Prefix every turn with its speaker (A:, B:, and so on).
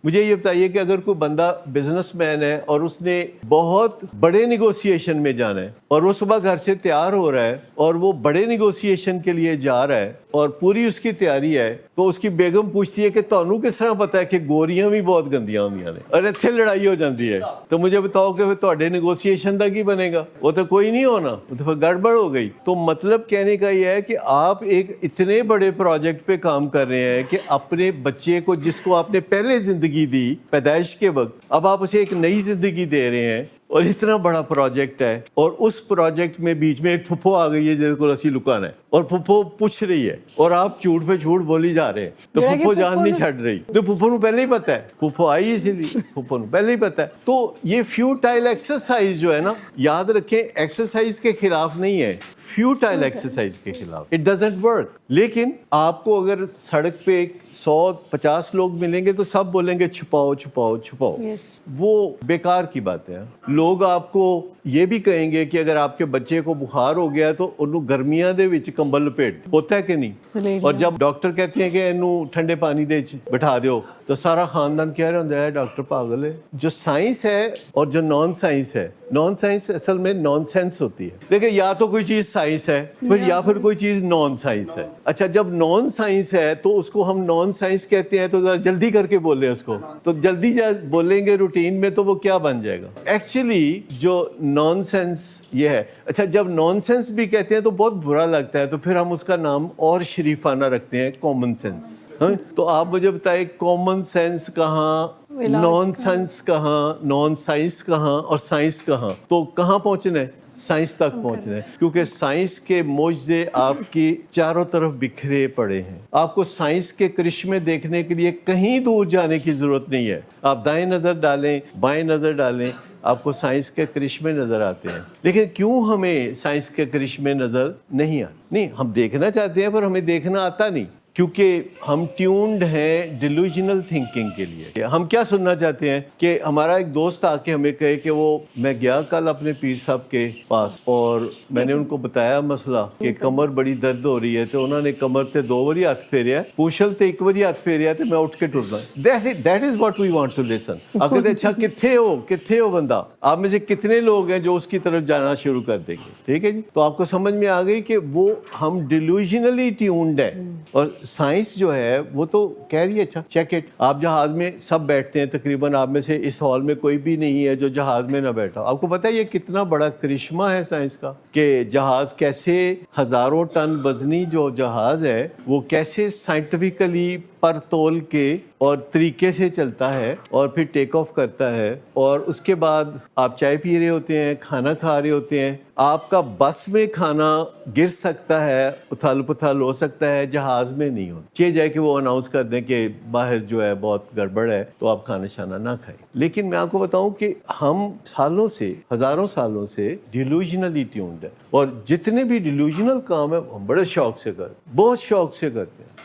A: مجھے یہ بتائیے کہ اگر کوئی بندہ بزنس مین ہے اور اس نے بہت بڑے نیگوسیشن میں جانا ہے اور وہ صبح گھر سے تیار ہو رہا ہے اور وہ بڑے نیگوسیشن کے لیے جا رہا ہے اور پوری اس کی تیاری ہے, تو اس کی بیگم پوچھتی ہے کہ تانوں کس طرح پتا ہے کہ گوریاں بھی بہت گندیاں ہوندیاں نے اور اتنے لڑائی ہو جاتی ہے, تو مجھے بتاؤ کہ تہاڈے نیگوسیشن دا کی بنے گا؟ وہ تو کوئی نہیں ہونا, وہ تو پھر گڑبڑ ہو گئی. تو مطلب کہنے کا یہ ہے کہ آپ ایک اتنے بڑے پروجیکٹ پہ کام کر رہے ہیں کہ اپنے بچے کو, جس کو آپ نے پہلے زندگی دی پیدائش کے وقت, اب آپ اسے ایک نئی زندگی دے رہے ہیں, اور اتنا بڑا پروجیکٹ ہے, اور اس پروجیکٹ میں بیچ میں ایک پھپھو آ گئی ہے جس کو اسی لکانا ہے, اور پھپھو پوچھ رہی ہے اور آپ جھوٹ پہ جھوٹ بولی جا رہے ہیں, تو پھپھو جان نہیں چھڑ رہی. تو پھپھو نو پہلے ہی پتا ہے, پھپھو آئی اسی لیے, پھپھو نو پہلے ہی پتا ہے. تو یہ فیوٹائل ایکسرسائز جو ہے نا, یاد رکھیں ایکسرسائز کے خلاف نہیں ہے, فیوٹائل ایکسرسائز کے خلاف. It doesn't work. لیکن آپ کو اگر سڑک پہ 100-50 لوگ ملیں گے تو سب بولیں گے چھپاؤ چھپاؤ چھپاؤ, وہ بیکار کی بات ہے. لوگ آپ کو یہ بھی کہیں گے کہ اگر آپ کے بچے کو بخار ہو گیا تو انہوں گرمیاں دے وچ کمبل لپیٹ, ہوتا ہے کہ نہیں؟ اور جب ڈاکٹر کہتے ہیں کہ انہوں ٹھنڈے پانی دے بٹھا دیو, تو سارا خاندان کہہ رہا ہوتا ہے ڈاکٹر پاگل ہے. جو سائنس ہے اور جو نان سائنس ہے, نان سائنس اصل میں نان سینس ہوتی ہے. دیکھیں یا تو کوئی چیز سائنس ہے یا پھر کوئی چیز نان سائنس ہے. اچھا جب نان سائنس ہے تو اس کو ہم نان سائنس کہتے ہیں, تو ذرا جلدی کر کے بولیں اس کو, تو جلدی بولیں گے روٹین میں تو وہ کیا بن جائے گا. ایکچولی جو نان سینس یہ ہے. اچھا جب نان سینس بھی کہتے ہیں تو بہت برا لگتا ہے, تو پھر ہم اس کا نام اور شریفانہ رکھتے ہیں, کامن سینس. تو آپ مجھے بتائیں کامن سینس کہاں, نان سینس کہاں, نان سائنس کہاں, اور سائنس کہاں؟ تو کہاں پہنچنا ہے؟ سائنس تک پہنچنا ہے, کیونکہ سائنس کے معجزے آپ کی چاروں طرف بکھرے پڑے ہیں. آپ کو سائنس کے کرشمے دیکھنے کے لیے کہیں دور جانے کی ضرورت نہیں ہے. آپ دائیں نظر ڈالیں, بائیں نظر ڈالیں, آپ کو سائنس کے کرشمے نظر آتے ہیں. لیکن کیوں ہمیں سائنس کے کرشمے نظر نہیں آتے؟ نہیں, ہم دیکھنا چاہتے ہیں پر ہمیں دیکھنا آتا نہیں, کیونکہ ہم ٹیونڈ ہیں ڈیلوژنل تھنکنگ کے لیے. ہم کیا سننا چاہتے ہیں کہ ہمارا ایک دوست آ کے ہمیں کہے کہ وہ, میں گیا کل اپنے پیر صاحب کے پاس اور میں نے ان کو بتایا مسئلہ کہ کمر بڑی درد ہو رہی ہے, تو انہوں نے کمر تے 2 باری ہاتھ پھیریا, پوچھل تے 1 باری ہاتھ پھیریا, تے میں اٹھ کے ٹرنا. That is what we want to listen. آپ کہتے ہیں اچھا کتنے ہو بندہ, آپ میں سے کتنے لوگ ہیں جو اس کی طرف جانا شروع کر دیں گے؟ ٹھیک ہے جی. تو آپ کو سمجھ میں آ گئی کہ وہ ہم ڈیلوژنلی ٹیونڈ ہے. اور سائنس جو ہے وہ تو کہہ رہی ہے اچھا چیک اٹ. آپ جہاز میں سب بیٹھتے ہیں تقریباً, آپ میں سے اس ہال میں کوئی بھی نہیں ہے جو جہاز میں نہ بیٹھا. آپ کو پتہ ہے یہ کتنا بڑا کرشمہ ہے سائنس کا, کہ جہاز کیسے ہزاروں ٹن وزنی جو جہاز ہے وہ کیسے سائنٹیفکلی پر تول کے اور طریقے سے چلتا ہے اور پھر ٹیک آف کرتا ہے. اور اس کے بعد آپ چائے پی رہے ہوتے ہیں, کھانا کھا رہے ہوتے ہیں, آپ کا بس میں کھانا گر سکتا ہے, اتھل پتھل ہو سکتا ہے, جہاز میں نہیں ہو. چاہے جائے کہ وہ اناؤنس کر دیں کہ باہر جو ہے بہت گڑبڑ ہے تو آپ کھانا شانا نہ کھائیں. لیکن میں آپ کو بتاؤں کہ ہم سالوں سے, ہزاروں سالوں سے ڈیلوژنلی ٹیونڈ ہے, اور جتنے بھی ڈیلوژنل کام ہے ہم بڑے شوق سے کرتے ہیں, بہت شوق سے کرتے ہیں.